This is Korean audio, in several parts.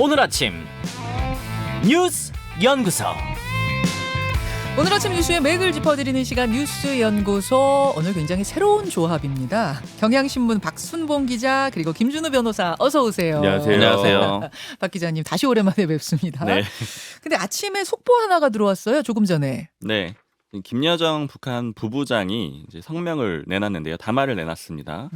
오늘 아침 뉴스 연구소. 오늘 아침 뉴스의 맥을 짚어드리는 시간 뉴스 연구소. 오늘 굉장히 새로운 조합입니다. 경향신문 박순봉 기자 그리고 김준우 변호사 어서 오세요. 안녕하세요. 안녕하세요. 박 기자님 다시 오랜만에 뵙습니다. 네. 근데 아침에 속보 하나가 들어왔어요. 조금 전에. 네. 김여정 북한 부부장이 이제 성명을 내놨는데요. 담화를 내놨습니다.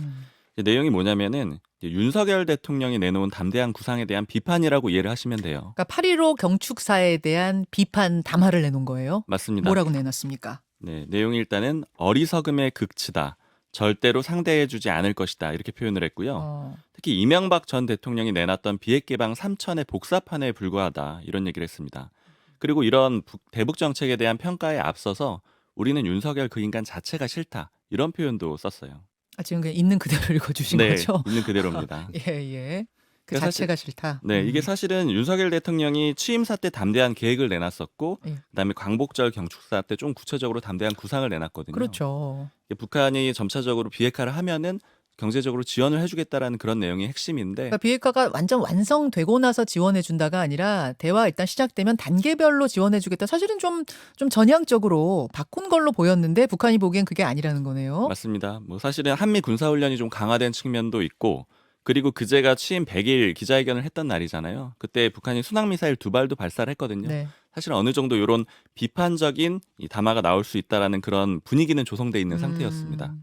이제 내용이 뭐냐면은 이제 윤석열 대통령이 내놓은 담대한 구상에 대한 비판이라고 이해를 하시면 돼요. 그러니까 8.15 경축사에 대한 비판 담화를 내놓은 거예요. 맞습니다. 뭐라고 내놨습니까? 네, 내용이 일단은 어리석음의 극치다. 절대로 상대해주지 않을 것이다. 이렇게 표현을 했고요. 특히 이명박 전 대통령이 내놨던 비핵 개방 3천의 복사판에 불과하다. 이런 얘기를 했습니다. 그리고 이런 대북 정책에 대한 평가에 앞서서 우리는 윤석열 그 인간 자체가 싫다. 이런 표현도 썼어요. 지금 그냥 있는 그대로 읽어주신 네, 거죠? 있는 그대로입니다. 예. 그 그러니까 자체가 싫다. 네, 이게 사실은 윤석열 대통령이 취임사 때 담대한 계획을 내놨었고, 예. 그다음에 광복절 경축사 때 좀 구체적으로 담대한 구상을 내놨거든요. 그렇죠. 북한이 점차적으로 비핵화를 하면은 경제적으로 지원을 해주겠다라는 그런 내용이 핵심인데, 그러니까 비핵화가 완전 완성되고 나서 지원해준다가 아니라 대화 일단 시작되면 단계별로 지원해주겠다. 사실은 좀 전향적으로 바꾼 걸로 보였는데 북한이 보기엔 그게 아니라는 거네요. 맞습니다. 뭐 사실은 한미 군사훈련이 좀 강화된 측면도 있고, 그리고 그제가 취임 100일 기자회견을 했던 날이잖아요. 그때 북한이 순항미사일 2발도 발사를 했거든요. 네. 사실 어느 정도 이런 비판적인 이 담화가 나올 수 있다라는 그런 분위기는 조성돼 있는 상태였습니다.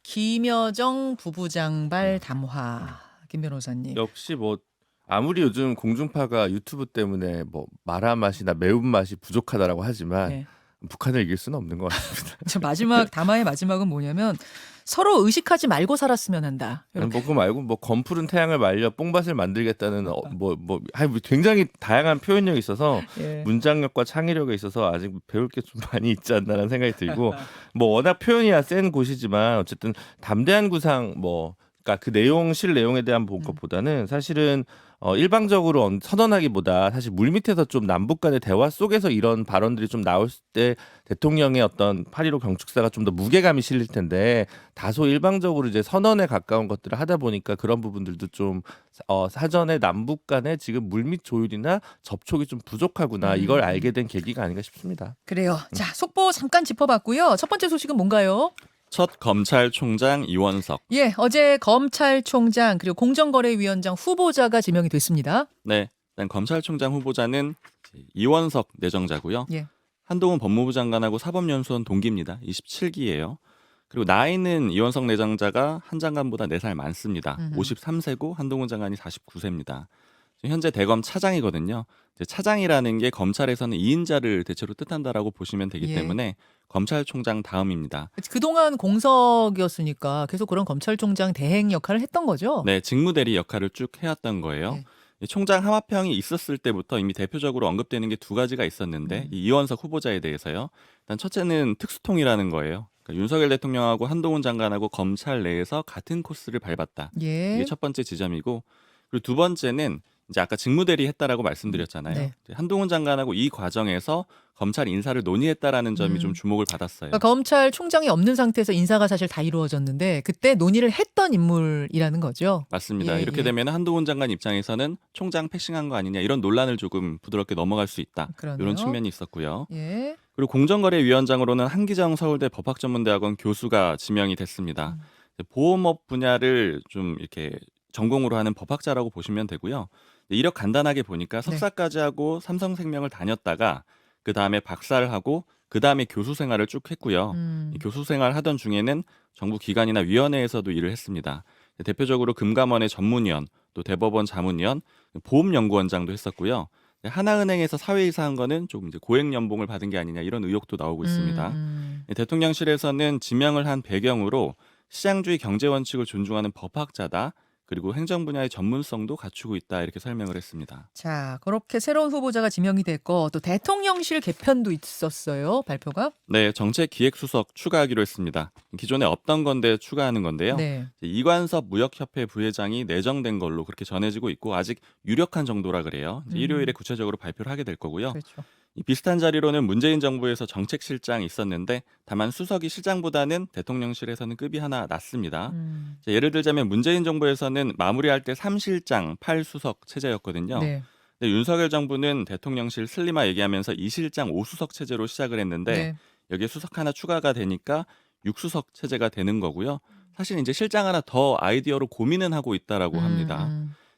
김여정 부부장발 담화. 김 변호사님. 역시 뭐 아무리 요즘 공중파가 유튜브 때문에 뭐 마라 맛이나 매운 맛이 부족하다라고 하지만 네. 북한을 이길 수는 없는 것 같습니다. 저 마지막 담화의 마지막은 뭐냐면 서로 의식하지 말고 살았으면 한다. 뭐 그거 말고 뭐 검푸른 태양을 말려 뽕밭을 만들겠다는 굉장히 다양한 표현력이 있어서 예. 문장력과 창의력에 있어서 아직 배울 게 좀 많이 있지 않나라는 생각이 들고 뭐 워낙 표현이야 센 곳이지만 어쨌든 담대한 구상 그러니까 그 내용 실 내용에 대한 본 것보다는 사실은 일방적으로 선언하기보다 사실 물밑에서 좀 남북 간의 대화 속에서 이런 발언들이 좀 나올 때 대통령의 어떤 8.15 경축사가 좀 더 무게감이 실릴 텐데 다소 일방적으로 이제 선언에 가까운 것들을 하다 보니까 그런 부분들도 좀 사전에 남북 간의 지금 물밑 조율이나 접촉이 좀 부족하구나 이걸 알게 된 계기가 아닌가 싶습니다. 그래요. 자, 속보 잠깐 짚어봤고요. 첫 번째 소식은 뭔가요? 첫 검찰총장 이원석. 예, 어제 검찰총장 그리고 공정거래위원장 후보자가 지명이 됐습니다. 네, 일단 검찰총장 후보자는 이원석 내정자고요. 예. 한동훈 법무부 장관하고 사법연수원 동기입니다. 27기예요. 그리고 나이는 이원석 내정자가 한 장관보다 4살 많습니다. 53세고 한동훈 장관이 49세입니다. 현재 대검 차장이거든요. 차장이라는 게 검찰에서는 2인자를 대체로 뜻한다라고 보시면 되기 예. 때문에 검찰총장 다음입니다. 그동안 공석이었으니까 계속 그런 검찰총장 대행 역할을 했던 거죠? 네, 직무대리 역할을 쭉 해왔던 거예요. 네. 이 총장 하마평이 있었을 때부터 이미 대표적으로 언급되는 게 2가지가 있었는데 이 이원석 후보자에 대해서요. 일단 첫째는 특수통이라는 거예요. 그러니까 윤석열 대통령하고 한동훈 장관하고 검찰 내에서 같은 코스를 밟았다. 예. 이게 첫 번째 지점이고, 그리고 두 번째는 이제 아까 직무대리 했다라고 말씀드렸잖아요. 네. 한동훈 장관하고 이 과정에서 검찰 인사를 논의했다라는 점이 좀 주목을 받았어요. 그러니까 검찰총장이 없는 상태에서 인사가 사실 다 이루어졌는데 그때 논의를 했던 인물이라는 거죠. 맞습니다. 예, 이렇게 예. 되면 한동훈 장관 입장에서는 총장 패싱한 거 아니냐 이런 논란을 조금 부드럽게 넘어갈 수 있다. 그러네요. 이런 측면이 있었고요. 예. 그리고 공정거래위원장으로는 한기정 서울대 법학전문대학원 교수가 지명이 됐습니다. 보험업 분야를 좀 이렇게 전공으로 하는 법학자라고 보시면 되고요. 이력 간단하게 보니까 석사까지 하고 삼성생명을 다녔다가 그 다음에 박사를 하고 그 다음에 교수 생활을 쭉 했고요. 이 교수 생활 하던 중에는 정부 기관이나 위원회에서도 일을 했습니다. 대표적으로 금감원의 전문위원, 또 대법원 자문위원, 보험연구원장도 했었고요. 하나은행에서 사회이사 한 거는 조금 이제 고액 연봉을 받은 게 아니냐 이런 의혹도 나오고 있습니다. 대통령실에서는 지명을 한 배경으로 시장주의 경제 원칙을 존중하는 법학자다. 그리고 행정 분야의 전문성도 갖추고 있다 이렇게 설명을 했습니다. 자, 그렇게 새로운 후보자가 지명이 됐고 또 대통령실 개편도 있었어요. 발표가. 네, 정책기획수석 추가하기로 했습니다. 기존에 없던 건데 추가하는 건데요. 네. 이관섭 무역협회 부회장이 내정된 걸로 그렇게 전해지고 있고 아직 유력한 정도라 그래요. 일요일에 구체적으로 발표를 하게 될 거고요. 그렇죠. 이 비슷한 자리로는 문재인 정부에서 정책실장이 있었는데 다만 수석이 실장보다는 대통령실에서는 급이 하나 낮습니다. 자, 예를 들자면 문재인 정부에서는 마무리할 때 3실장 8수석 체제였거든요. 네. 근데 윤석열 정부는 대통령실 슬림화 얘기하면서 2실장 5수석 체제로 시작을 했는데 네. 여기에 수석 하나 추가가 되니까 6수석 체제가 되는 거고요. 사실 이제 실장 하나 더 아이디어로 고민은 하고 있다라고 합니다.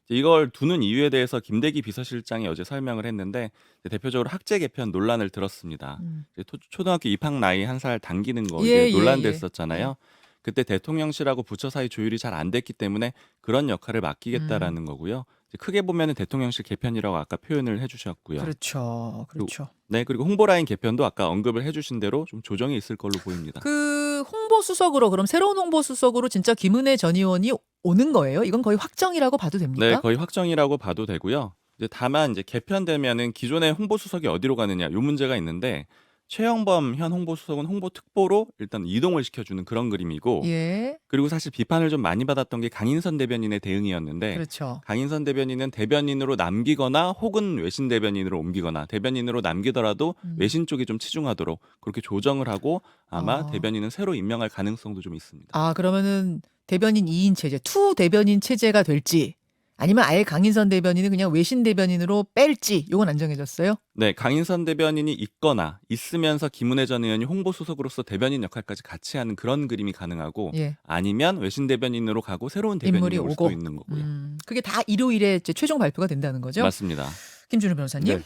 이걸 두는 이유에 대해서 김대기 비서실장이 어제 설명을 했는데 대표적으로 학제 개편 논란을 들었습니다. 이제 초등학교 입학 나이 1살 당기는 거 예, 이게 예, 논란됐었잖아요. 그때 대통령실하고 부처 사이 조율이 잘 안 됐기 때문에 그런 역할을 맡기겠다라는 거고요. 이제 크게 보면은 대통령실 개편이라고 아까 표현을 해주셨고요. 그렇죠. 그렇죠. 네, 그리고 홍보라인 개편도 아까 언급을 해주신 대로 좀 조정이 있을 걸로 보입니다. 그 홍보수석으로 그럼 새로운 홍보수석으로 진짜 김은혜 전 의원이 오는 거예요? 이건 거의 확정이라고 봐도 됩니까? 네, 거의 확정이라고 봐도 되고요. 이제 다만 이제 개편되면은 기존의 홍보수석이 어디로 가느냐 요 문제가 있는데 최영범 현 홍보수석은 홍보특보로 일단 이동을 시켜주는 그런 그림이고 예. 그리고 사실 비판을 좀 많이 받았던 게 강인선 대변인의 대응이었는데 그렇죠. 강인선 대변인은 대변인으로 남기거나 혹은 외신 대변인으로 옮기거나 대변인으로 남기더라도 외신 쪽이 좀 치중하도록 그렇게 조정을 하고 아마 대변인은 새로 임명할 가능성도 좀 있습니다. 아, 그러면은 대변인 2인 체제, 투 대변인 체제가 될지 아니면 아예 강인선 대변인은 그냥 외신 대변인으로 뺄지 이건 안 정해졌어요? 네, 강인선 대변인이 있거나 있으면서 김은혜 전 의원이 홍보수석으로서 대변인 역할까지 같이 하는 그런 그림이 가능하고 예. 아니면 외신 대변인으로 가고 새로운 인물이 대변인이 올 오고. 수도 있는 거고요. 그게 다 일요일에 이제 최종 발표가 된다는 거죠? 맞습니다. 김준우 변호사님. 네.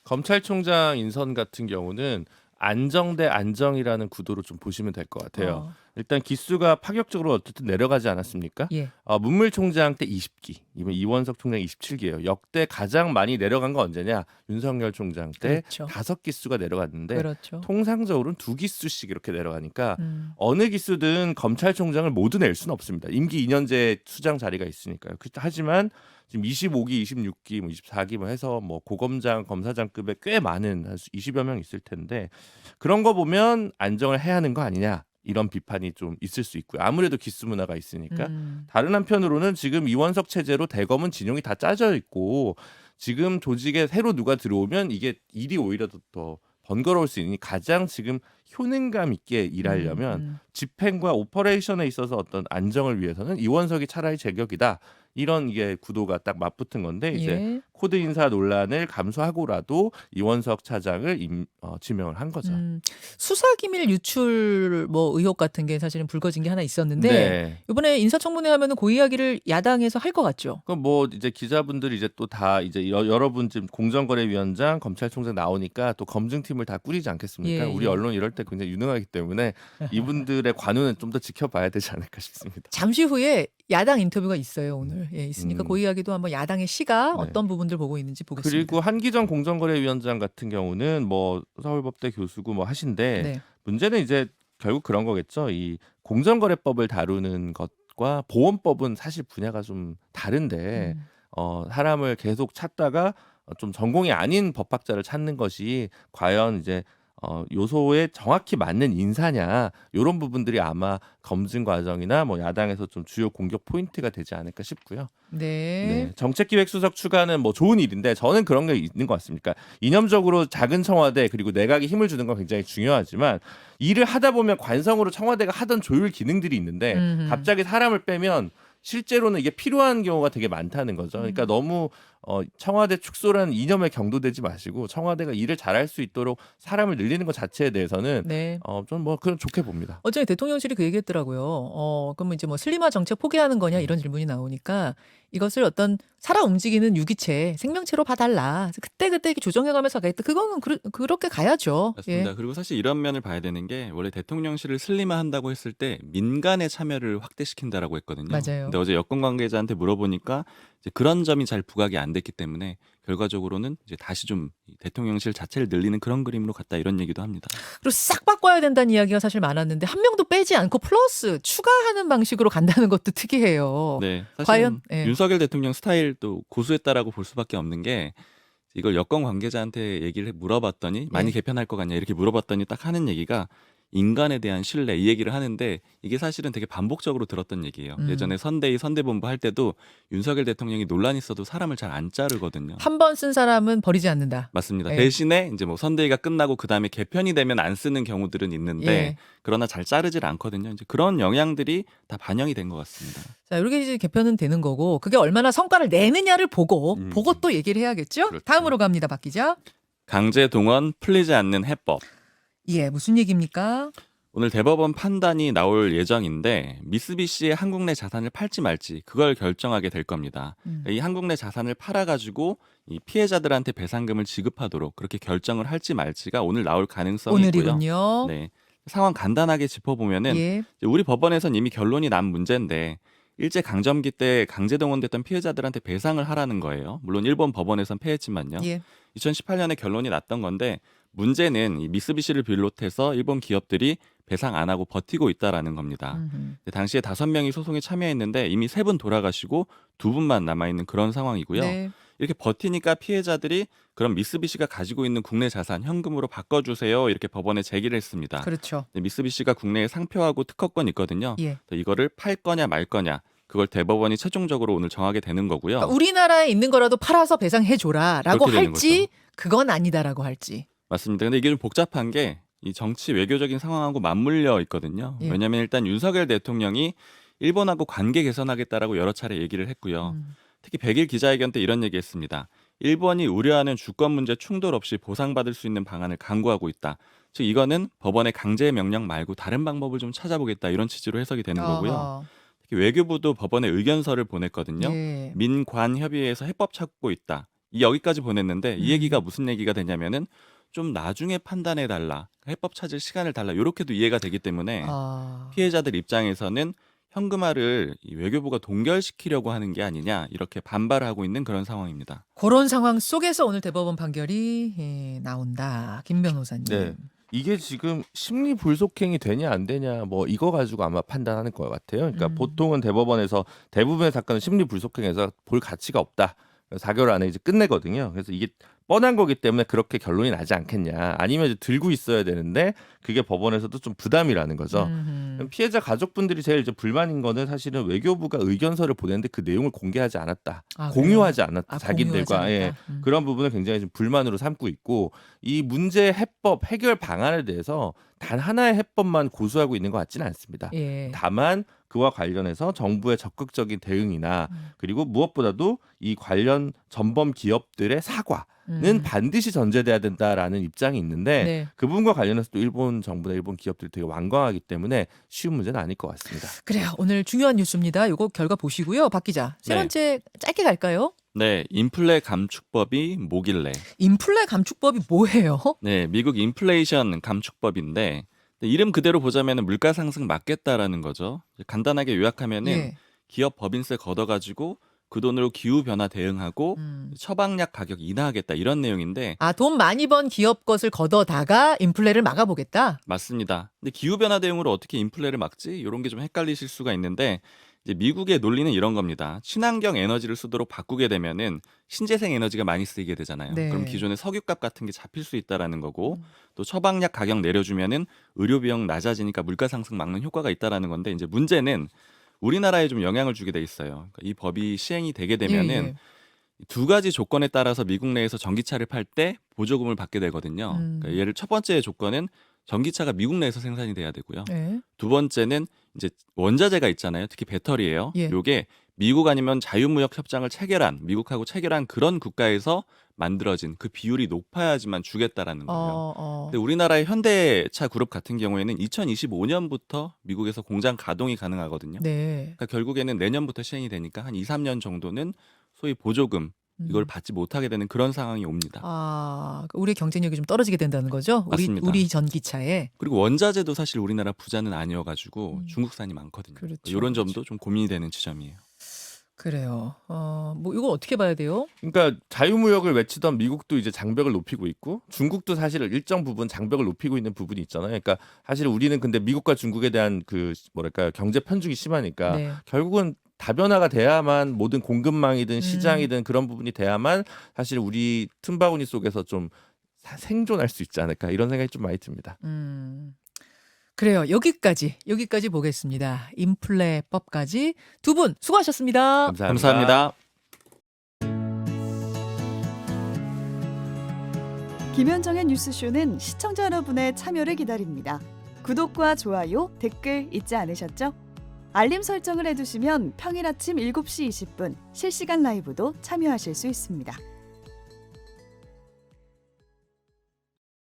검찰총장 인선 같은 경우는 안정 대 안정이라는 구도로 좀 보시면 될 것 같아요. 일단 기수가 파격적으로 어쨌든 내려가지 않았습니까? 예. 문물총장 때 20기, 이번 이원석 총장 27기예요. 역대 가장 많이 내려간 건 언제냐? 윤석열 총장 때 그렇죠. 5기수가 내려갔는데 그렇죠. 통상적으로는 2기수씩 이렇게 내려가니까 어느 어느 기수든 검찰총장을 모두 낼 수는 없습니다. 임기 2년제 수장 자리가 있으니까요. 하지만 지금 25기, 26기, 24기 해서 고검장, 검사장급에 꽤 많은 한 20여 명 있을 텐데 그런 거 보면 안정을 해야 하는 거 아니냐 이런 비판이 좀 있을 수 있고요. 아무래도 기수 문화가 있으니까. 다른 한편으로는 지금 이원석 체제로 대검은 진영이 다 짜져 있고 지금 조직에 새로 누가 들어오면 이게 일이 오히려 더 번거로울 수 있으니 가장 지금 효능감 있게 일하려면 집행과 오퍼레이션에 있어서 어떤 안정을 위해서는 이원석이 차라리 제격이다. 이런 이게 구도가 딱 맞붙은 건데 이제 예. 코드 인사 논란을 감수하고라도 이원석 차장을 지명을 한 거죠. 수사기밀 유출 의혹 같은 게 사실은 불거진 게 하나 있었는데 네. 이번에 인사청문회 하면은 그 이야기를 야당에서 할 것 같죠. 그럼 이제 기자분들이 이제 또 다 이제 여러분 지금 공정거래위원장, 검찰총장 나오니까 또 검증팀을 다 꾸리지 않겠습니까? 예, 우리 예. 언론 이럴 때 굉장히 유능하기 때문에 이분들의 관우는 좀 더 지켜봐야 되지 않을까 싶습니다. 잠시 후에 야당 인터뷰가 있어요 오늘. 예, 있으니까 그 이야기도 한번 야당의 시가 네. 어떤 부분들 보고 있는지 보겠습니다. 그리고 한기정 공정거래위원장 같은 경우는 서울법대 교수고 하신데 네. 문제는 이제 결국 그런 거겠죠. 이 공정거래법을 다루는 것과 보험법은 사실 분야가 좀 다른데 사람을 계속 찾다가 좀 전공이 아닌 법학자를 찾는 것이 과연 이제 요소에 정확히 맞는 인사냐 이런 부분들이 아마 검증 과정이나 야당에서 좀 주요 공격 포인트가 되지 않을까 싶고요. 네. 정책기획수석 추가는 좋은 일인데 저는 그런 게 있는 것 같습니까? 이념적으로 작은 청와대 그리고 내각에 힘을 주는 건 굉장히 중요하지만 일을 하다 보면 관성으로 청와대가 하던 조율 기능들이 있는데 갑자기 사람을 빼면 실제로는 이게 필요한 경우가 되게 많다는 거죠. 그러니까 너무 청와대 축소라는 이념에 경도되지 마시고 청와대가 일을 잘할 수 있도록 사람을 늘리는 것 자체에 대해서는 네. 좀 그런 좋게 봅니다. 어제 대통령실이 그 얘기했더라고요. 그러면 이제 슬림화 정책 포기하는 거냐 이런 질문이 나오니까 이것을 어떤 살아 움직이는 유기체, 생명체로 봐달라. 그때 이렇게 조정해가면서 가겠다. 그거는 그렇게 가야죠. 맞습니다. 예. 그리고 사실 이런 면을 봐야 되는 게 원래 대통령실을 슬림화한다고 했을 때 민간의 참여를 확대시킨다라고 했거든요. 맞아요. 근데 어제 여권 관계자한테 물어보니까 이제 그런 점이 잘 부각이 안 됐기 때문에 결과적으로는 이제 다시 좀 대통령실 자체를 늘리는 그런 그림으로 갔다 이런 얘기도 합니다. 그리고 싹 바꿔야 된다는 이야기가 사실 많았는데 한 명도 빼지 않고 플러스 추가하는 방식으로 간다는 것도 특이해요. 네, 사실 과연 윤석열 대통령 스타일도 고수했다라고 볼 수밖에 없는 게 이걸 여권 관계자한테 얘기를 물어봤더니 많이 개편할 것 같냐 이렇게 물어봤더니 딱 하는 얘기가 인간에 대한 신뢰 이 얘기를 하는데 이게 사실은 되게 반복적으로 들었던 얘기예요. 예전에 선대위 선대본부 할 때도 윤석열 대통령이 논란이 있어도 사람을 잘 안 자르거든요. 한 번 쓴 사람은 버리지 않는다. 맞습니다. 예. 대신에 이제 뭐 선대위가 끝나고 그 다음에 개편이 되면 안 쓰는 경우들은 있는데 예. 그러나 잘 자르질 않거든요. 이제 그런 영향들이 다 반영이 된 것 같습니다. 자, 이렇게 이제 개편은 되는 거고 그게 얼마나 성과를 내느냐를 보고 또 얘기를 해야겠죠. 그렇죠. 다음으로 갑니다, 박 기자. 강제 동원 풀리지 않는 해법. 예, 무슨 얘기입니까? 오늘 대법원 판단이 나올 예정인데 미쓰비시의 한국 내 자산을 팔지 말지 그걸 결정하게 될 겁니다. 이 한국 내 자산을 팔아가지고 이 피해자들한테 배상금을 지급하도록 그렇게 결정을 할지 말지가 오늘 나올 가능성이 있고요. 오늘이군요. 네, 상황 간단하게 짚어보면은 예. 이제 우리 법원에선 이미 결론이 난 문제인데 일제 강점기 때 강제 동원됐던 피해자들한테 배상을 하라는 거예요. 물론 일본 법원에선 패했지만요. 예. 2018년에 결론이 났던 건데 문제는 이 미쓰비시를 비롯해서 일본 기업들이 배상 안 하고 버티고 있다라는 겁니다. 당시에 5명이 소송에 참여했는데 이미 3분 돌아가시고 2분만 남아있는 그런 상황이고요. 네. 이렇게 버티니까 피해자들이 그럼 미쓰비시가 가지고 있는 국내 자산 현금으로 바꿔주세요 이렇게 법원에 제기를 했습니다. 그렇죠. 미쓰비시가 국내에 상표하고 특허권 있거든요. 예. 이거를 팔 거냐 말 거냐 그걸 대법원이 최종적으로 오늘 정하게 되는 거고요. 그러니까 우리나라에 있는 거라도 팔아서 배상해 줘라라고 그렇게 되는 할지 그건 아니다라고 할지. 맞습니다. 근데 이게 좀 복잡한 게 이 정치 외교적인 상황하고 맞물려 있거든요. 예. 왜냐하면 일단 윤석열 대통령이 일본하고 관계 개선하겠다라고 여러 차례 얘기를 했고요. 특히 100일 기자회견 때 이런 얘기했습니다. 일본이 우려하는 주권 문제 충돌 없이 보상받을 수 있는 방안을 강구하고 있다. 즉 이거는 법원의 강제 명령 말고 다른 방법을 좀 찾아보겠다 이런 취지로 해석이 되는 거고요. 어허. 특히 외교부도 법원에 의견서를 보냈거든요. 예. 민관 협의회에서 해법 찾고 있다. 여기까지 보냈는데 이 얘기가 무슨 얘기가 되냐면은 좀 나중에 판단해 달라. 해법 찾을 시간을 달라. 이렇게도 이해가 되기 때문에 아. 피해자들 입장에서는 현금화를 이 외교부가 동결시키려고 하는 게 아니냐 이렇게 반발하고 있는 그런 상황입니다. 그런 상황 속에서 오늘 대법원 판결이 나온다. 김 변호사님. 네. 이게 지금 심리 불속행이 되냐 안 되냐 뭐 이거 가지고 아마 판단하는 것 같아요. 그러니까 보통은 대법원에서 대부분의 사건은 심리 불속행해서 볼 가치가 없다. 4개월 안에 이제 끝내거든요. 그래서 이게 뻔한 거기 때문에 그렇게 결론이 나지 않겠냐. 아니면 이제 들고 있어야 되는데 그게 법원에서도 좀 부담이라는 거죠. 피해자 가족분들이 제일 이제 불만인 거는 사실은 외교부가 의견서를 보냈는데 그 내용을 공개하지 않았다. 아, 공유하지 않았다. 아, 자기들과 공유하지 예. 않았다. 그런 부분을 굉장히 좀 불만으로 삼고 있고 이 문제 해법 해결 방안에 대해서 단 하나의 해법만 고수하고 있는 것 같지는 않습니다. 예. 다만 그와 관련해서 정부의 적극적인 대응이나 그리고 무엇보다도 이 관련 전범 기업들의 사과는 반드시 전제돼야 된다라는 입장이 있는데 네. 그 부분과 관련해서 또 일본 정부나 일본 기업들이 되게 완강하기 때문에 쉬운 문제는 아닐 것 같습니다. 그래요. 오늘 중요한 뉴스입니다. 이거 결과 보시고요. 박 기자. 세 네. 번째 짧게 갈까요? 네, 인플레 감축법이 뭐길래? 인플레 감축법이 뭐예요? 네, 미국 인플레이션 감축법인데 이름 그대로 보자면 물가 상승 막겠다라는 거죠. 간단하게 요약하면은 예. 기업 법인세 걷어가지고 그 돈으로 기후 변화 대응하고 처방약 가격 인하하겠다 이런 내용인데 아, 돈 많이 번 기업 것을 걷어다가 인플레를 막아보겠다. 맞습니다. 근데 기후 변화 대응으로 어떻게 인플레를 막지? 이런 게 좀 헷갈리실 수가 있는데 이제 미국의 논리는 이런 겁니다. 친환경 에너지를 쓰도록 바꾸게 되면은 신재생 에너지가 많이 쓰이게 되잖아요. 네. 그럼 기존의 석유값 같은 게 잡힐 수 있다라는 거고 또 처방약 가격 내려주면은 의료 비용 낮아지니까 물가 상승 막는 효과가 있다라는 건데 이제 문제는 우리나라에 좀 영향을 주게 돼 있어요. 그러니까 이 법이 시행이 되게 되면은 예, 예. 두 가지 조건에 따라서 미국 내에서 전기차를 팔 때 보조금을 받게 되거든요. 그러니까 예를 첫 번째 조건은 전기차가 미국 내에서 생산이 돼야 되고요. 예. 두 번째는 이제 원자재가 있잖아요. 특히 배터리예요. 예. 요게 미국 아니면 자유무역 협정을 체결한 미국하고 체결한 그런 국가에서 만들어진 그 비율이 높아야지만 주겠다라는 거예요. 근데 우리나라의 현대차 그룹 같은 경우에는 2025년부터 미국에서 공장 가동이 가능하거든요. 네. 그러니까 결국에는 내년부터 시행이 되니까 한 2, 3년 정도는 소위 보조금 이걸 받지 못하게 되는 그런 상황이 옵니다. 아, 우리의 경쟁력이 좀 떨어지게 된다는 거죠? 맞습니다. 우리 전기차에. 그리고 원자재도 사실 우리나라 부자는 아니어가지고 중국산이 많거든요. 그렇죠. 이런 점도 좀 고민이 되는 지점이에요. 그래요. 뭐 이거 어떻게 봐야 돼요? 그러니까 자유무역을 외치던 미국도 이제 장벽을 높이고 있고 중국도 사실 일정 부분 장벽을 높이고 있는 부분이 있잖아요. 그러니까 사실 우리는 근데 미국과 중국에 대한 그 뭐랄까요 경제 편중이 심하니까 네. 결국은 다변화가 돼야만 모든 공급망이든 시장이든 그런 부분이 돼야만 사실 우리 틈바구니 속에서 좀 생존할 수 있지 않을까 이런 생각이 좀 많이 듭니다. 그래요. 여기까지 보겠습니다. 인플레법까지 두 분 수고하셨습니다. 감사합니다. 김현정의 뉴스쇼는 시청자 여러분의 참여를 기다립니다. 구독과 좋아요, 댓글 잊지 않으셨죠? 알림 설정을 해두시면 평일 아침 7시 20분 실시간 라이브도 참여하실 수 있습니다.